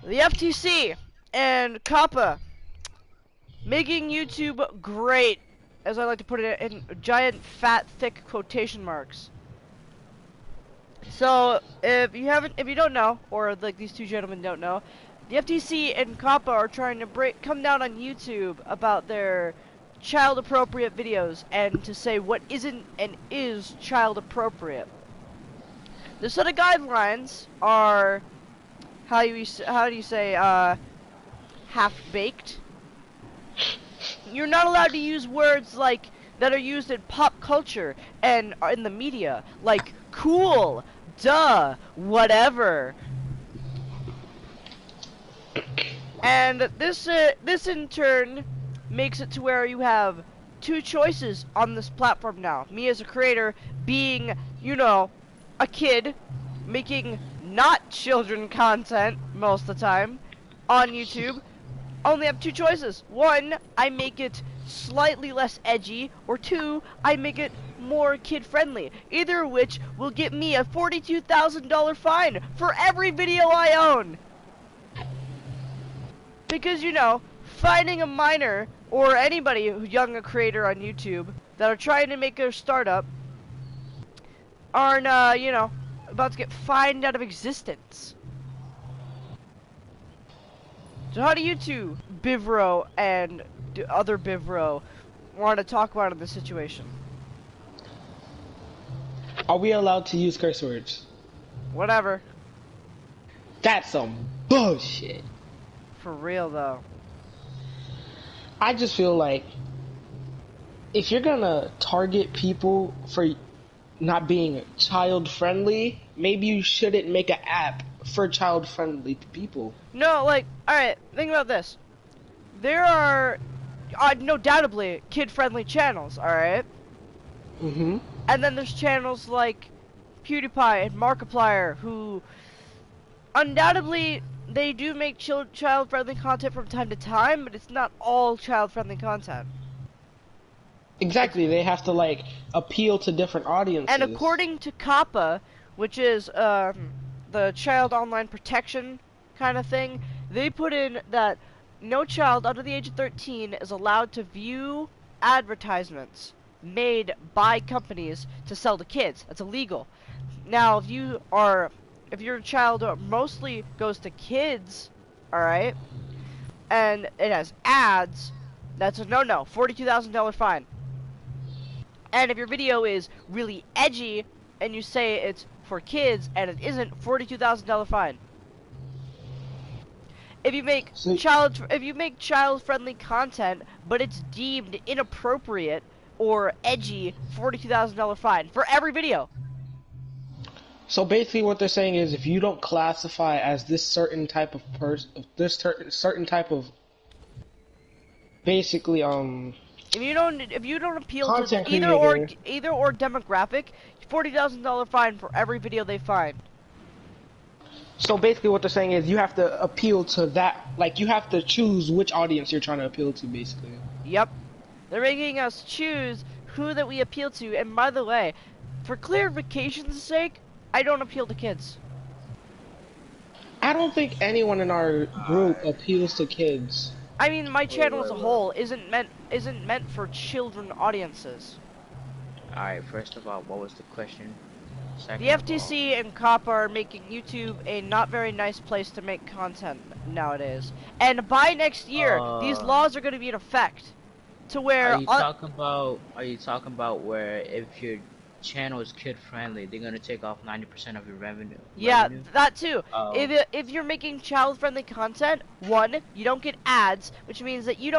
The FTC and COPPA making YouTube great, as I like to put it in giant, fat, thick quotation marks. So, if you don't know, or like these two gentlemen don't know, the FTC and COPPA are trying to come down on YouTube about their child-appropriate videos and to say what isn't and is child-appropriate. The set of guidelines are how do you say half-baked. You're not allowed to use words like that are used in pop culture and in the media, like cool, duh, whatever. And this in turn makes it to where you have two choices on this platform now. Me as a creator being, you know, a kid making not children content most of the time on YouTube. Only have two choices. One, I make it slightly less edgy, or two, I make it more kid-friendly. Either of which will get me a $42,000 fine for every video I own. Because, you know, finding a minor or anybody young a creator on YouTube that are trying to make a startup aren't, you know, about to get fined out of existence. So how do you two, Bivro and the other Bivro, want to talk about this situation? Are we allowed to use curse words? Whatever. That's some bullshit. For real, though. I just feel like if you're gonna target people for not being child friendly, maybe you shouldn't make an app for child friendly people. No, like, alright, think about this. There are, no doubtably, kid-friendly channels, alright? Mm-hmm. And then there's channels like PewDiePie and Markiplier, who undoubtedly they do make child-friendly content from time to time, but it's not all child-friendly content. Exactly, they have to like appeal to different audiences. And according to COPPA, which is the child online protection kind of thing, they put in that no child under the age of 13 is allowed to view advertisements made by companies to sell to kids. That's illegal. Now, if your child mostly goes to kids, alright, and it has ads, that's a no-no, $42,000 fine. And if your video is really edgy, and you say it's for kids, and it isn't, $42,000 fine. If you make child-friendly content, but it's deemed inappropriate or edgy, $42,000 fine for every video. So basically, what they're saying is, if you don't classify as this certain type of certain type of, basically, if you don't appeal content to creator, either or demographic, $40,000 fine for every video they find. So basically, what they're saying is, you have to appeal to that. Like, you have to choose which audience you're trying to appeal to, basically. Yep, they're making us choose who that we appeal to. And by the way, for clarification's sake, I don't appeal to kids. I don't think anyone in our group appeals to kids. I mean, my channel as a whole isn't meant for children audiences. Alright, first of all, what was the question? The FTC and COPPA are making YouTube a not very nice place to make content nowadays. And by next year, these laws are going to be in effect. To where are you talking about where if your channel is kid friendly, they're gonna take off 90% of your revenue? Yeah, that too. If you're making child friendly content, one, you don't get ads, which means that you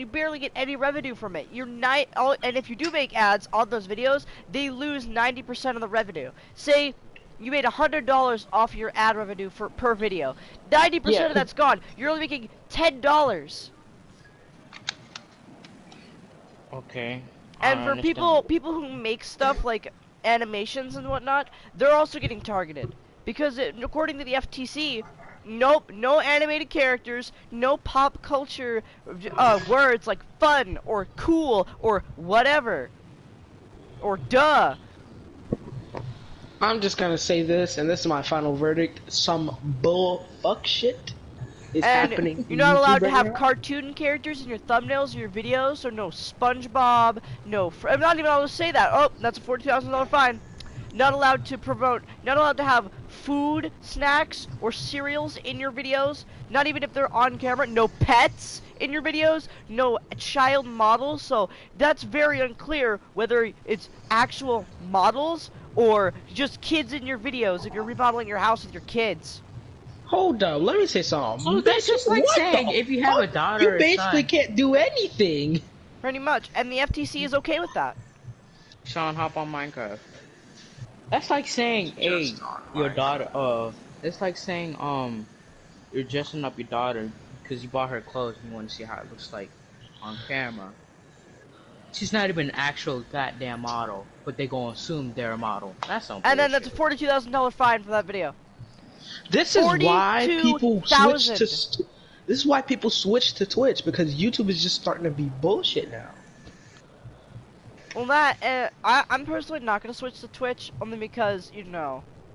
barely get any revenue from it. And if you do make ads on those videos, they lose 90% of the revenue. Say you made $100 off your ad revenue per video, 90% of that's gone. You're only making $10. Okay. And for people who make stuff like animations and whatnot, they're also getting targeted. Because according to the FTC, nope, no animated characters, no pop culture words like fun or cool or whatever. Or duh. I'm just gonna say this, and this is my final verdict. Some bull fuck shit is And happening you're in not allowed YouTube to right have now. cartoon characters in your thumbnails of your videos, so no SpongeBob, no. I'm not even allowed to say that. Oh, that's a $40,000 fine. Not allowed to promote, not allowed to have food, snacks, or cereals in your videos. Not even if they're on camera. No pets in your videos. No child models. So that's very unclear whether it's actual models or just kids in your videos if you're remodeling your house with your kids. Hold up, let me say something. So that's Bitch, just like what saying the if you have a fuck? daughter You or basically son. can't do anything. Pretty much. And the FTC is okay with that. Sean, hop on Minecraft. That's like saying, Just hey, on your daughter. Minecraft. It's like saying, you're dressing up your daughter because you bought her clothes and you want to see how it looks like on camera. She's not even an actual goddamn model, but they gonna assume they're a model. That's some And then that's a bullshit. $42,000 fine for that video. This is why people switch to. 42,000. This is why people switch to Twitch because YouTube is just starting to be bullshit now. Well, I'm personally not gonna switch to Twitch only because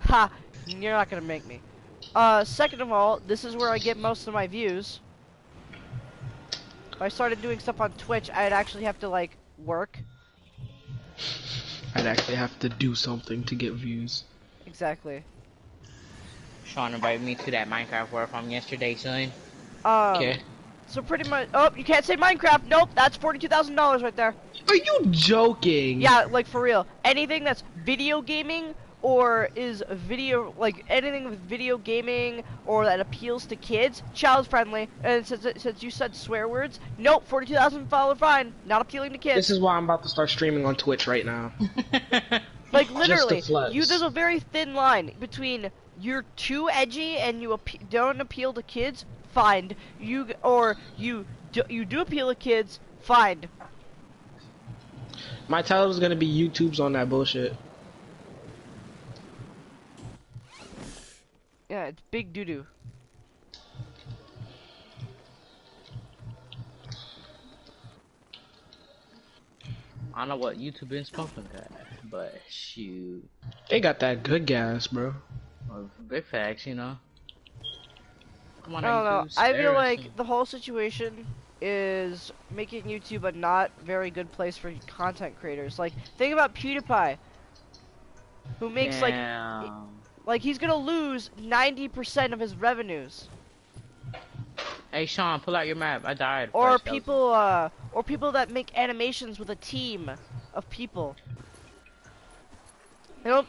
ha, you're not gonna make me. Second of all, this is where I get most of my views. If I started doing stuff on Twitch, I'd actually have to like work. I'd actually have to do something to get views. Exactly. Sean invited me to that Minecraft world from yesterday, son. Um, Okay. so pretty much. Oh, you can't say Minecraft. Nope, that's $42,000 right there. Are you joking? Yeah, like for real. Anything that's video gaming or is video like anything with video gaming or that appeals to kids, child friendly. And since you said swear words, nope, $42,000 fine, not appealing to This kids. is why I'm about to start streaming on Twitch right now. Like Just to literally, flex. there's a very thin line between you're too edgy and you don't appeal to kids, fined. You do appeal to kids, fined. My title is gonna be YouTube's on that bullshit. Yeah, it's big doo doo. I don't know what YouTube been smoking that, but shoot. They got that good gas, bro. Well, big facts, you know. Come on, I don't know. YouTube, I feel spare us like some- the whole situation is making YouTube a not very good place for content creators. Like, think about PewDiePie, who makes Damn. like he's gonna lose 90% of his revenues. Hey, Sean, pull out your map. I died. Or first, that was- people that make animations with a team of people. You know,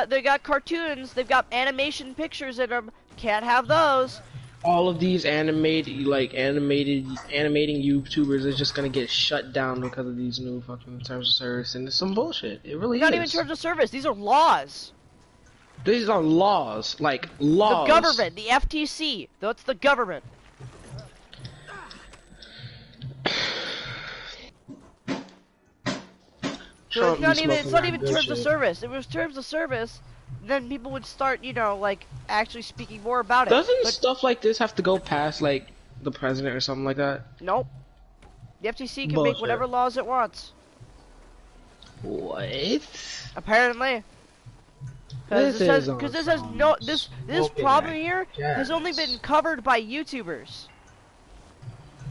they got cartoons, they've got animation pictures in them. Can't have those. All of these animating YouTubers is just gonna get shut down because of these new fucking terms of service, and it's some bullshit. It really Not is. even terms of service. These are laws. These are laws, like laws. The government, the FTC. That's the government. So it's not even terms of service. If it was terms of service, then people would start, like actually speaking more about it. Doesn't But stuff like this have to go past like the president or something like that? nope. The FTC can Bullshit. make whatever laws it wants. What? Apparently. This is Because this smoking problem that here has only gas. been covered by YouTubers.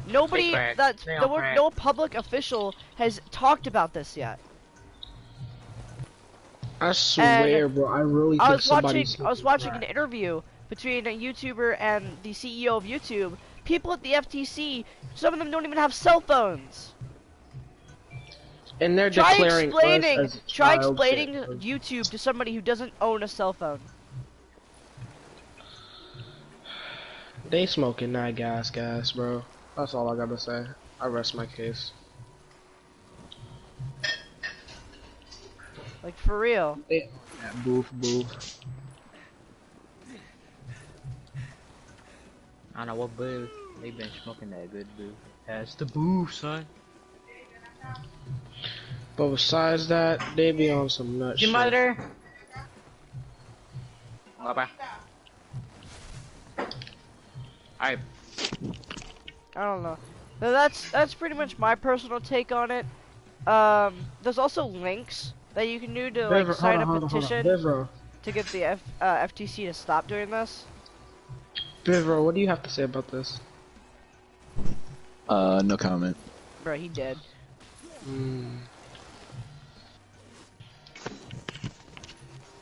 Nobody They crack. that They on crack. no public official has talked about this yet. I swear, bro. I really think somebody's. I was watching an interview between a YouTuber and the CEO of YouTube. People at the FTC, some of them don't even have cell phones. And they're Try declaring explaining us as child YouTube to somebody who doesn't own a cell phone. They smoking that gas, bro. That's all I gotta say. I rest my case. Like for real. Yeah, boof. I don't know what boo. They been smoking that good boo. That's the boo, son. But besides that, they be on some nut Your shit. mother. Bye. Alright. I don't know. So that's pretty much my personal take on it. There's also links that you can do to like sign a petition. Bevro, to get the FTC to stop doing this. Bivro, what do you have to say about this? No comment. Bro, he did.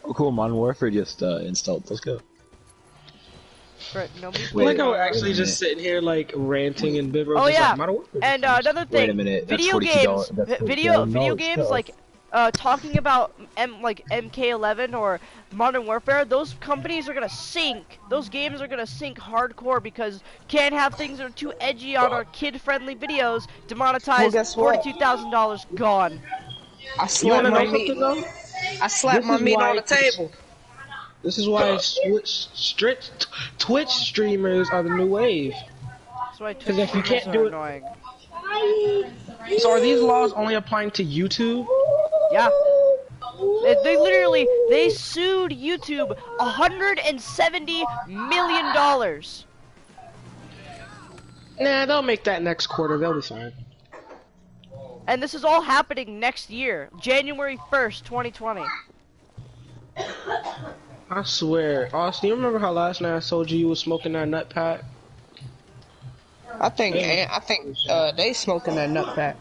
Oh, cool. Modern Warfare just installed. Let's go. Bro, nobody. Wait, Like how we're wait a actually just minute. sitting here like ranting and Bivro. Oh just yeah, like, "Modern Warfare and just another Wait a thing, minute. That's video games, $42. That's video $42. games No. like talking about MK11 or Modern Warfare, those companies are gonna sink. Those games are gonna sink hardcore because can't have things that are too edgy on our kid-friendly videos. Demonetized. Well, guess what? $42,000 gone. I You slapped wanna my know meat. something though? I slapped This my is meat why on the table. This is why Twitch streamers are the new wave. That's why 'Cause Twitch if you streamers can't are do it- annoying. So are these laws only applying to YouTube? Yeah. They literally they sued YouTube $170 million. Nah, they'll make that next quarter. They'll be fine. And this is all happening next year, January 1st, 2020. I swear. Austin, you remember how last night I told you was smoking that nut pack? I think they smoking that nut pack.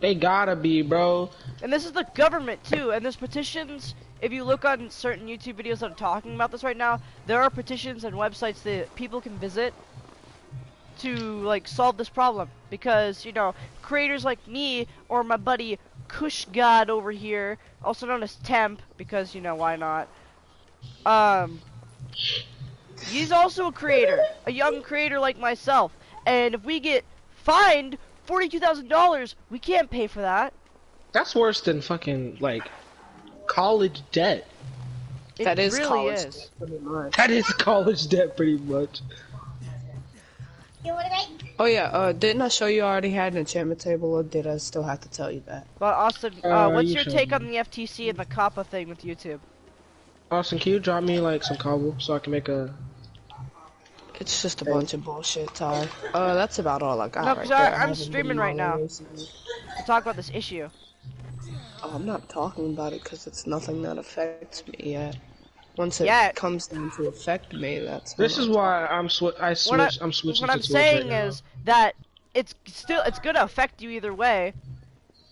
They gotta be, bro. And this is the government too, and there's petitions. If you look on certain YouTube videos that are talking about this right now, there are petitions and websites that people can visit to like solve this problem. Because, you know, creators like me or my buddy Kush God over here, also known as Temp, because, you know, why not? He's also a creator, a young creator like myself. And if we get fined $42,000, we can't pay for that. That's worse than fucking like college debt. That It is really college. is. Pretty much. That is college debt, pretty much. Oh yeah, didn't I show you I already had an enchantment table, or did I still have to tell you that? But Austin, what's you your showed take me. on the FTC and the COPPA thing with YouTube? Austin, can you drop me like some cobble so I can make a? It's just a bunch of bullshit, Ty. That's about all I got No, right 'cause there. I'm haven't streaming been right now. on recently. To talk about this issue. Oh, I'm not talking about it because it's nothing that affects me yet. Once it Yeah. comes down to affect me, that's This when is I'll why I'm I'm switching What to I'm Twitch saying right now. is that it's gonna affect you either way.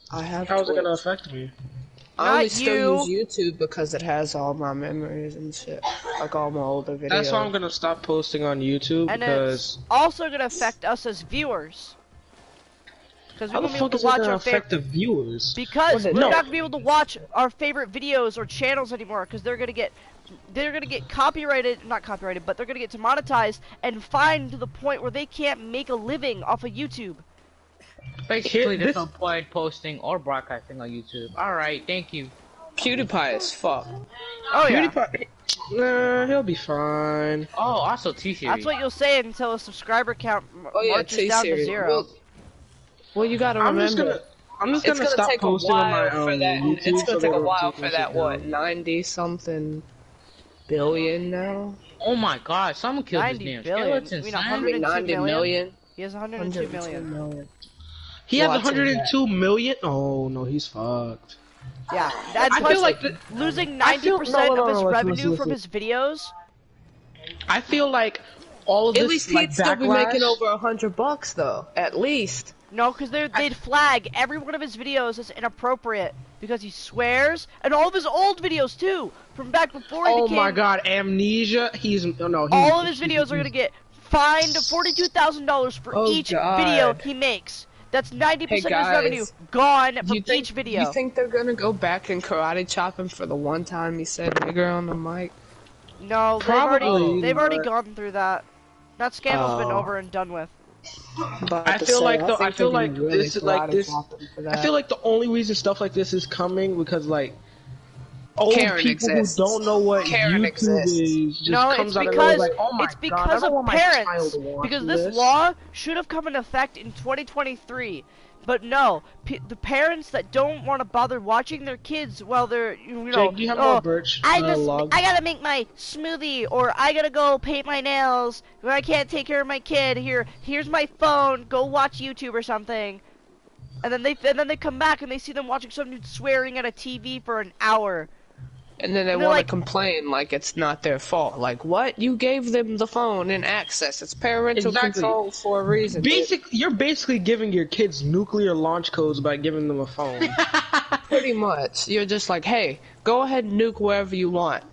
I have How's it gonna Twitch. affect me? I only Not still use YouTube because it has all my memories and shit. Like all my older videos. That's why I'm gonna stop posting on YouTube And because it's also gonna affect us as viewers. Because we how the won't be able fuck to is it watch gonna our affect favorite. the viewers? Because we're No. not gonna be able to watch our favorite videos or channels anymore. Because they're gonna get copyrighted, not copyrighted, but they're gonna get demonetized and fined to the point where they can't make a living off of YouTube. Basically, Here- there's this- no point posting or broadcasting on YouTube. Alright, thank you. PewDiePie as fuck. Oh yeah. PewDiePie, nah, he'll be fine. Oh, also T-Series. That's what you'll say until a subscriber count Oh yeah, marches down to T-Series. 0. Well, you gotta I'm just remember. I'm just It's gonna gonna stop take a posting on my while for that. YouTube. It's so gonna they take a don't while take for my that. shit What, down. 90 something billion now? Oh my god, someone killed his 90 damn billion. skeleton, I mean, son. 100 90 million. He has 102 million. He has Watching 102 million. Oh no, he's fucked. Yeah, that's I feel like losing I feel- 90% no, of his listen, revenue listen. from his videos. I feel like all of this At least like he'd still be making backlash- over $100 though. At least. No, because they'd flag every one of his videos as inappropriate because he swears, and all of his old videos too, from back before he Oh became. my god, amnesia. He's no. All of his videos are gonna get fined $42,000 for Oh, each God. video he makes. That's 90% Hey, of his guys. revenue gone Do from you think, each video. You think they're gonna go back and karate chop him for the one time he said nigger on the mic? No, Probably they've already not. gone through that. That scandal's been Oh. over and done with. But I feel like though. I think feel they're like gonna really this is like karate this. chop him for I that. feel like the only reason stuff like this is coming because like old Karen people exists. who don't know what Karen YouTube exists. is just No, comes it's out of nowhere because like, oh my it's god, because I don't of want my parents. child to watch Because this law should have come into effect in 2023, but no, the parents that don't want to bother watching their kids while they're Jake, do you have more birch I log? gotta make my smoothie, or I gotta go paint my nails, or I can't take care of my kid. Here's my phone. Go watch YouTube or something. And then they come back and they see them watching some dude swearing at a TV for an hour. And then they And they're want to like- complain like it's not their fault. Like, what? You gave them the phone and access. It's parental Exactly. control for a reason. You're basically giving your kids nuclear launch codes by giving them a phone. Pretty much. You're just like, hey, go ahead and nuke wherever you want.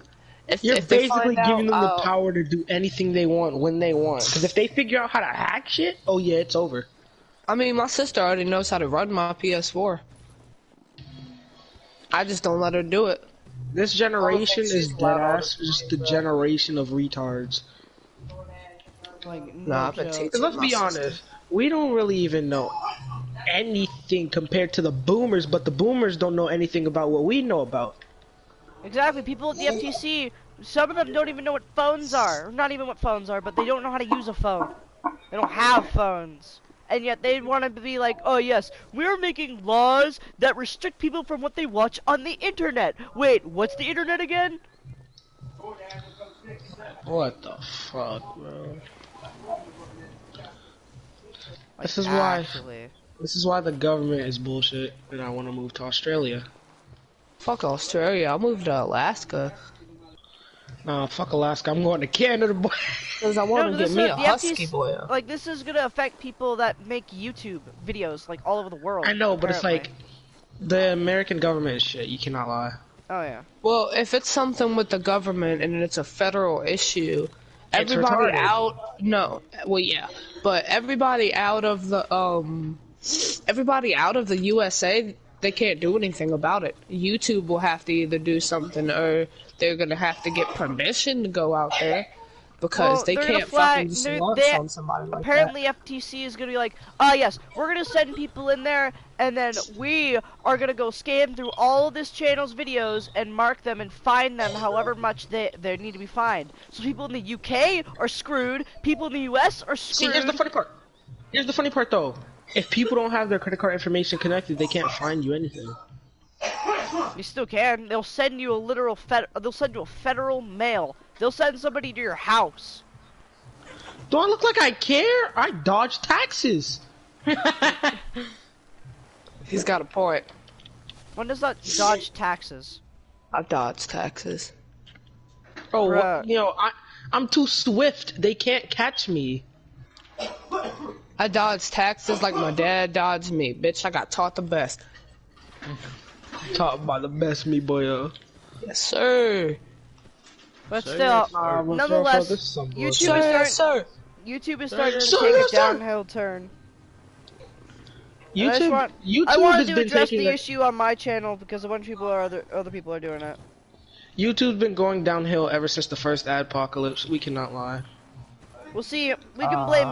You're if they basically find giving them the out, power to do anything they want when they want. Because if they figure out how to hack shit, oh yeah, it's over. I mean, my sister already knows how to run my PS4. I just don't let her do it. This generation she's is allowed all deadass just the generation of retards. Like, Nah, I've been joke. teaching Because let's my be sister. honest, we don't really even know anything compared to the boomers, but the boomers don't know anything about what we know about. Exactly. People at the FTC, some of them don't even know what phones are. Not even what phones are, but they don't know how to use a phone. They don't have phones. And yet they want to be like, oh yes, we're making laws that restrict people from what they watch on the internet. Wait, what's the internet again? What the fuck, bro? This is Actually. This is why the government is bullshit, and I want to move to Australia. Fuck Australia. I'll move to Alaska. Nah, fuck Alaska. I'm going to Canada, boy. Because I want to this get me is- a the husky FTC boy. Like, this is gonna affect people that make YouTube videos, like, all over the world. I know, but it's like apparently. the American government is shit. You cannot lie. Oh, yeah. Well, if it's something with the government and it's a federal issue, everybody retarded. out. No, well, yeah, but everybody out of the USA, they can't do anything about it. YouTube will have to either do something or they're gonna have to get permission to go out there because Well, they they're gonna can't flag- fucking just they're- launch they- on somebody like Apparently, FTC is gonna be like, yes, we're gonna send people in there, and then we are gonna go scan through all of this channel's videos and mark them and fine them however much they need to be fined. So people in the UK are screwed, people in the US are See, screwed. here's the funny part. Here's the funny part, though. If people don't have their credit card information connected, they can't find you anything. You still can. They'll send you a literal they'll send you a federal mail. They'll send somebody to your house. Do I look like I care? I dodge taxes. that. He's got a point. When does that dodge taxes? I dodge taxes. Bro, Bruh. you know, I'm too swift. They can't catch me. I dodge taxes like my dad dodged me. Bitch, I got taught the best. Talk about the best me, boy. Yes, sir. But Sir, still, yes, nonetheless, this is some YouTube bullshit. is Sir, yes, starting. sir. YouTube is starting to Sir, take yes, a sir. downhill turn. And I just want- YouTube I wanted has to been address taking the a, issue on my channel because a bunch of people are other people are doing it. YouTube's been going downhill ever since the first adpocalypse. We cannot lie. We'll see. We can blame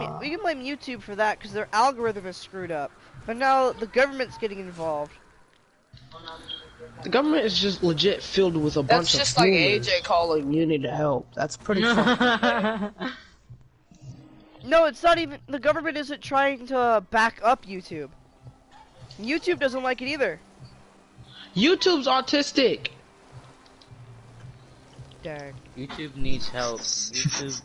YouTube for that because their algorithm is screwed up. But now the government's getting involved. The government is just legit filled with a That's bunch just of like boomers. AJ calling you need to help. That's pretty fun. No, it's not even. The government isn't trying to back up YouTube. YouTube doesn't like it either. YouTube's autistic. Dang. YouTube needs help. YouTube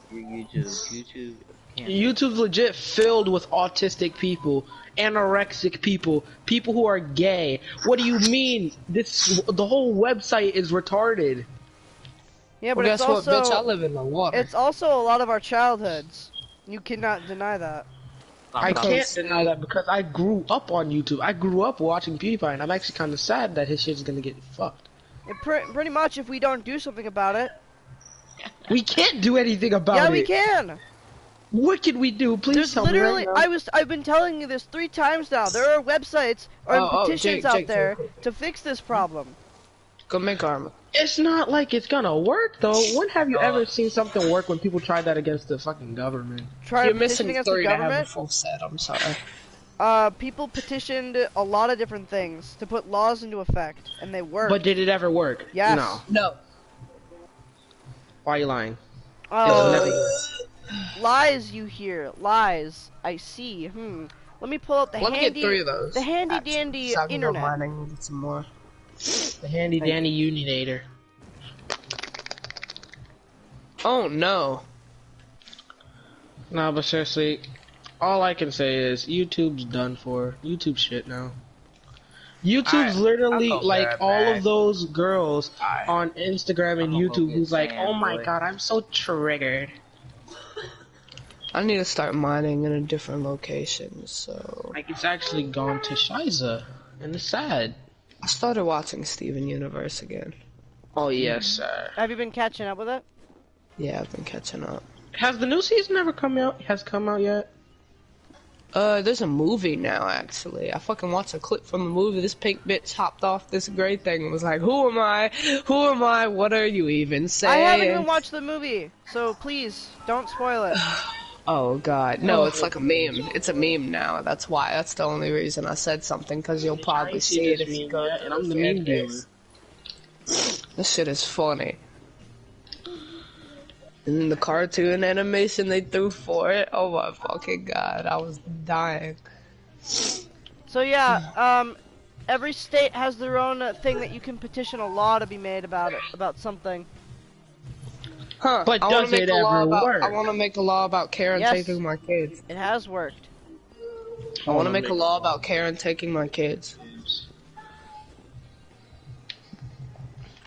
can't. YouTube's legit filled with autistic people, anorexic people, people who are gay. What do you mean? The whole website is retarded. Yeah, but Well, it's guess what, also bitch? I live in the water. it's also a lot of our childhoods. You cannot deny that. I can't deny that because I grew up on YouTube. I grew up watching PewDiePie, and I'm actually kind of sad that his shit's gonna get fucked. Pretty much, if we don't do something about it. We can't do anything about it. Yeah, we can. What can we do? Please There's tell literally, me right now. I've been telling you this 3 times now. There are websites or petitions out there to fix this problem. Go make armor. It's not like it's gonna work though. When have you ever seen something work when people tried that against the fucking government? Try You're to petition missing against the 3 to have a government. full set. I'm sorry. People petitioned a lot of different things to put laws into effect, and they worked. But did it ever work? Yes. No. No. Why are you lying? Oh, lies you hear, lies I see. Let me pull up the Let me get handy, 3 of those. the handy actually, dandy so I can go internet. mining and get some more. The handy dandy Uninator. Oh no. No, but seriously, all I can say is YouTube's done for. YouTube's shit now. YouTube's I'll literally go like grab all of bag. those girls Alright, on Instagram I'm and gonna go YouTube get who's like, oh sand, my boy. god, I'm so triggered. I need to start mining in a different location, so... Like, it's actually gone to Shiza, and it's sad. I started watching Steven Universe again. Oh, yes, sir. Have you been catching up with it? Yeah, I've been catching up. Has the new season ever come out? Has come out yet? There's a movie now, actually. I fucking watched a clip from the movie. This pink bitch hopped off this great thing and was like, who am I? Who am I? What are you even saying? I haven't even watched the movie, so please don't spoil it. Oh god, no, it's like a meme. It's a meme now. That's why. That's the only reason I said something, because you'll probably see it if you go yet, to and I'm the fan meme base. gamer. This shit is funny. And the cartoon animation they threw for it, oh my fucking god, I was dying. So yeah, every state has their own thing that you can petition a law to be made about it, about something. Huh? But I wanna does make it a law ever about. work? I want to make a law about Karen Yes. taking my kids. It has worked. I want to make a law about Karen taking my kids.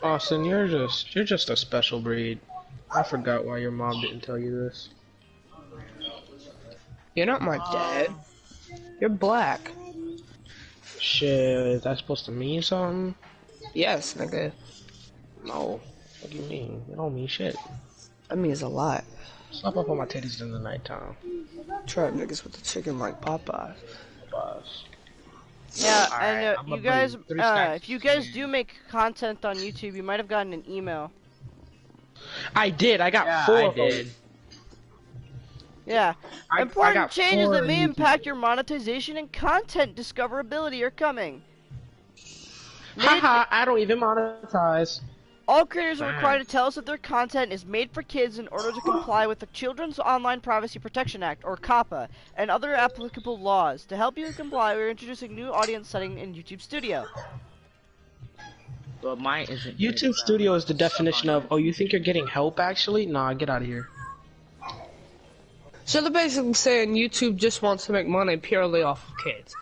Austin, you're just a special breed. I forgot why your mom didn't tell you this. You're not my dad. You're black. Shit, is that supposed to mean something? Yes, nigga. No. What do you mean? It don't mean shit. That means a lot. Slap up on my titties in the nighttime. Trap niggas with the chicken like Popeye. Boss. Yeah, Alright, and I'ma you guys, bring 3 stacks if you of guys cheese. do make content on YouTube, you might have gotten an email. I did. I got Yeah, 4 I of them. did. Yeah. I Important got changes 4 that may on YouTube. impact your monetization and content discoverability are coming. Haha, I don't even monetize. All creators are Fine. required to tell us that their content is made for kids in order to comply with the Children's Online Privacy Protection Act, or COPPA, and other applicable laws. To help you comply, we're introducing new audience setting in YouTube Studio. But mine isn't. YouTube Studio is the definition of, oh, you think you're getting help actually? Nah, get out of here. So they're basically saying YouTube just wants to make money purely off of kids.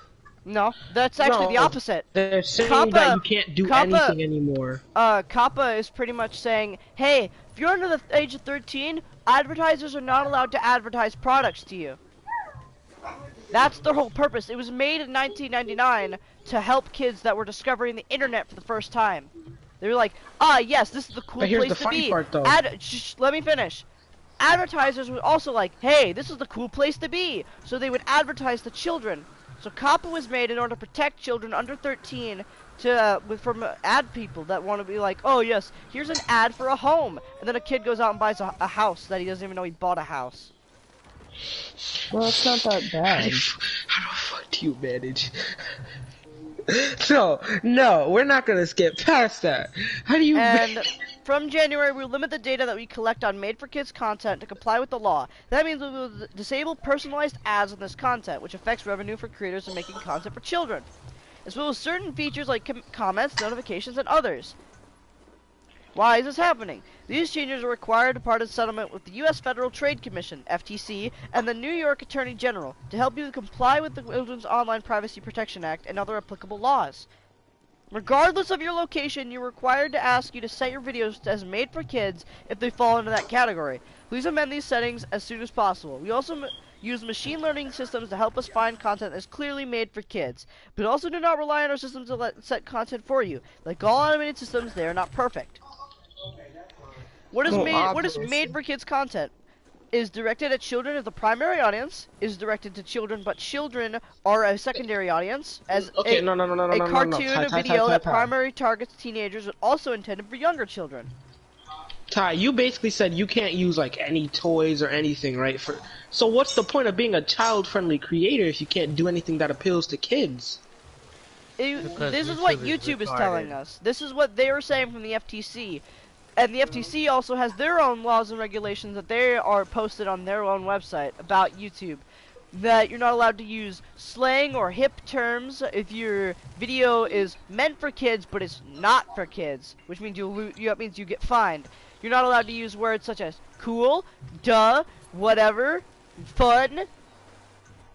No, that's actually the No. opposite. They're saying COPPA- that you can't do COPPA- anything anymore. COPPA is pretty much saying, hey, if you're under the age of 13, advertisers are not allowed to advertise products to you. That's their whole purpose. It was made in 1999 to help kids that were discovering the internet for the first time. They were like, yes, this is the cool But here's place the to funny be. part, though. Let me finish. Advertisers were also like, hey, this is the cool place to be. So they would advertise to children. So COPPA was made in order to protect children under 13 from ad people that want to be like, oh yes, here's an ad for a home. And then a kid goes out and buys a house that he doesn't even know he bought a house. Well, it's not that bad. How the fuck do you manage? No, we're not gonna skip past that. How do you? And from January, we'll limit the data that we collect on made-for-kids content to comply with the law. That means we will disable personalized ads on this content, which affects revenue for creators in making content for children, as well as certain features like comments, notifications, and others. Why is this happening? These changes are required as part of settlement with the U.S. Federal Trade Commission, FTC, and the New York Attorney General to help you comply with the Children's Online Privacy Protection Act and other applicable laws. Regardless of your location, you're required to ask you to set your videos as made for kids if they fall into that category. Please amend these settings as soon as possible. We also use machine learning systems to help us find content that's clearly made for kids, but also do not rely on our systems to set content for you. Like all automated systems, they are not perfect. What is made for kids content? Is directed at children as the primary audience, is directed to children, but children are a secondary audience, as Okay, a cartoon, a video that primary targets teenagers, but also intended for younger children. Ty, you basically said you can't use like any toys or anything, right? So what's the point of being a child-friendly creator if you can't do anything that appeals to kids? This is what YouTube is telling us. This is what they were saying from the FTC. And the FTC also has their own laws and regulations that they are posted on their own website about YouTube. That you're not allowed to use slang or hip terms if your video is meant for kids but it's not for kids, which means you get fined. You're not allowed to use words such as cool, duh, whatever, fun,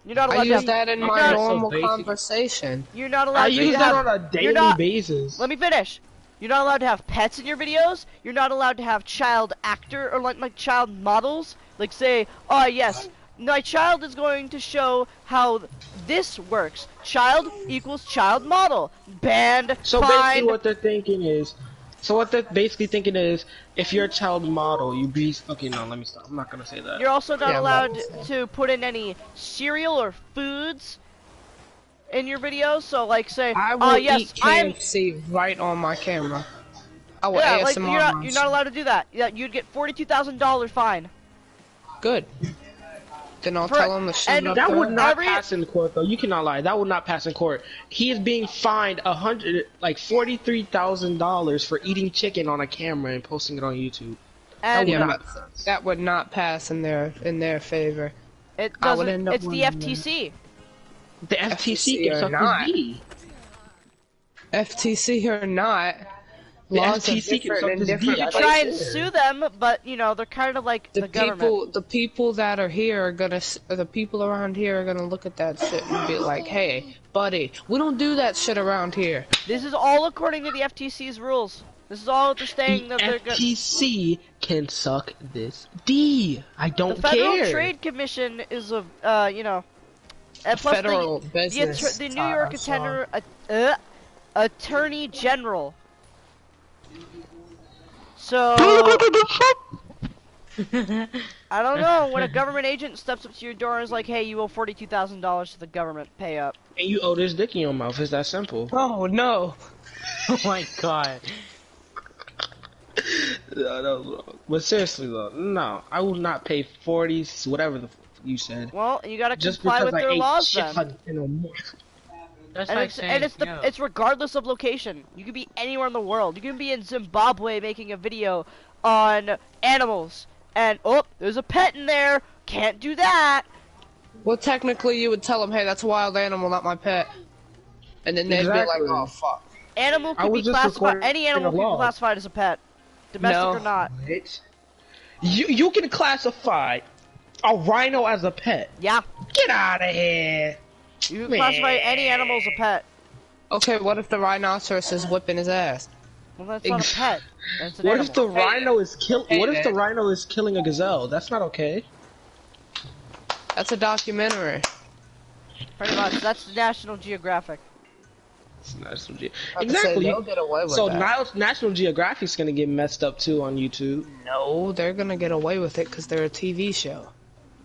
You're not I allowed to use have. that in you're my not- normal basic. conversation. You're not I allowed to use that have. on a you're daily not- basis. Let me finish. You're not allowed to have pets in your videos. You're not allowed to have child actor or like child models. Like say, oh yes, my child is going to show how this works. Child equals child model. Banned. So basically, Fined. what they're thinking is, if you're a child model, you be okay. No, let me stop. I'm not gonna say that. You're also not Yeah, allowed but- to put in any cereal or foods in your videos. So like say, I will yes, eat KFC right on my camera. I will yeah, ASMR like you're not myself. allowed to do that. Yeah, you'd get $42,000 fine. Good. Then I'll For- tell him to shut and up. That would not Every- pass in court, though. You cannot lie. That would not pass in court. He is being fined $43,000 for eating chicken on a camera and posting it on YouTube. And Yeah, not but that would not pass in their favor. it I would doesn't. end up It's the winning FTC. The FTC FTC can or suck not. his D. FTC or not, The laws are FTC can different suck in his different D. You That's try and right. sue them, but you know they're kind of like the government. the people that are here are gonna, the people around here are gonna look at that shit and be like, hey, buddy, we don't do that shit around here. This is all according to the FTC's rules. This is all what they're saying The that they're going. FTC can suck this D. I The don't Federal care. Trade Commission is a, you know, and plus Federal business. the New York Attorney General. So I don't know when a government agent steps up to your door and is like, "Hey, you owe $42,000 to the government. Pay up." And you owe this dick in your mouth. It's that simple. Oh no. Oh my god. No, that was wrong. But seriously though, no, I will not pay 40, whatever the you said, Well, you gotta just comply because with I their ate laws then. chicken in a month. That's And like it's saying, yo, it's regardless of location. You could be anywhere in the world. You can be in Zimbabwe making a video on animals, and oh, there's a pet in there. Can't do that. Well, technically, you would tell them, hey, that's a wild animal, not my pet. And then they'd be like, Exactly. oh, fuck. Animal I could be was just classified. recording Any animal a could be law. classified as a pet, domestic No. or not. Bitch. You can classify a rhino as a pet. Yeah, Get out of here. you can classify any animal as a pet. Okay, what if the rhinoceros is whipping his ass? Well, that's not a pet. That's an What animal. if the rhino is What if the man. rhino is killing a gazelle? That's not okay. That's a documentary. Pretty much. That's National Geographic. It's National About to say, Exactly. they'll get away with So that. now National Geographic's gonna get messed up too on YouTube. No, they're gonna get away with it because they're a TV show.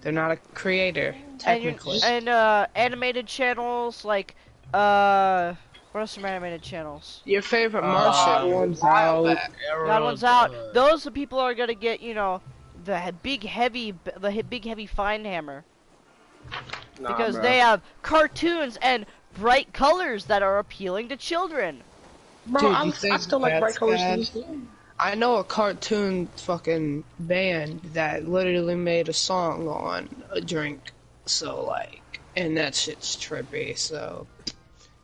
They're not a creator, technically. And animated channels like what are some animated channels? Your favorite Martian One's while out. back. That one's out. Those people are gonna get, you know, the big heavy fine hammer Nah, because bro. they have cartoons and bright colors that are appealing to children. Bro, Dude, I you think still like that's bright colors to bad? this day. I know a cartoon fucking band that literally made a song on a drink. So, like, and that shit's trippy, so.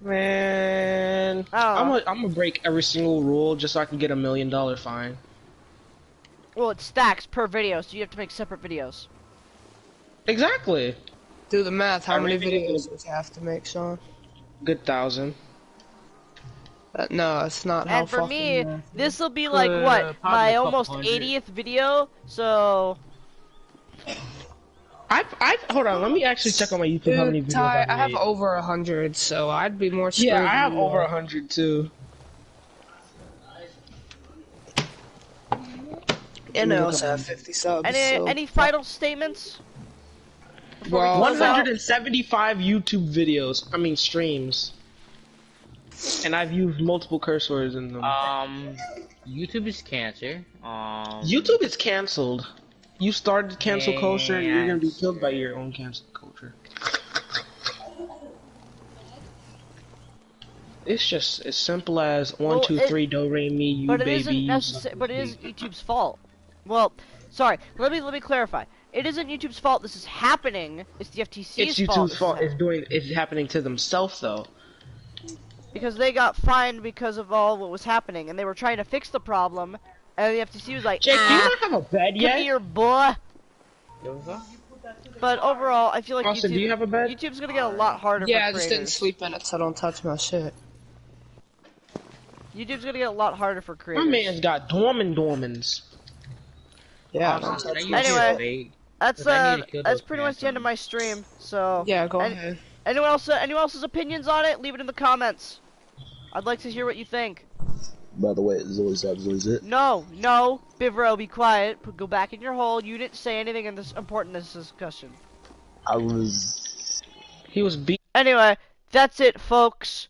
Man, Oh. I'm gonna break every single rule just so I can get $1 million fine. Well, it stacks per video, so you have to make separate videos. Exactly. Do the math. How many Everything videos would you have to make, Sean? Good 1,000. No, it's not how And for fucking me, math is. this will be like what, probably my a couple almost hundred. 80th video. So I hold on. Let me actually check on my YouTube how many Dude, videos Ty, I've I have made. over 100, so I'd be more screwed. Yeah, I have than you over are. 100 too. And I also have 50 subs. so- any final statements? Before we Well, close out? 175 YouTube videos. I mean streams. And I've used multiple curse words in them. YouTube is cancer. YouTube is canceled. You started cancel culture, and you're gonna be Yes. killed by your own cancel culture. It's just as simple as one, Well, two, it- three, do, re, mi, you, But it baby. isn't you necessary. But it is YouTube's fault. Well, sorry. Let me clarify. It isn't YouTube's fault. This is happening. It's the FTC's It's fault. YouTube's fault. It's happening to themselves though. Because they got fined because of all what was happening, and they were trying to fix the problem, and the FTC was like, Jake, do you ah, not have a bed come yet? here, boy. But overall, I feel like Austin, do you have a bed? YouTube's gonna get a lot harder Yeah, for I just didn't creators. sleep in it, so don't touch my shit. YouTube's gonna get a lot harder for My creators. man's got dormans. Yeah, Austin, don't can I touch use my your Anyway. shit. spade? That's 'Cause I need to kill that's those pretty much the end of phantoms. my stream. So Yeah, go ahead. anyone else's opinions on it? Leave it in the comments. I'd like to hear what you think. By the way, Zoe's up, Zoe's it. No, Bivro, be quiet. Go back in your hole. You didn't say anything in this important in this discussion. I was. He was beat. Anyway, that's it, folks.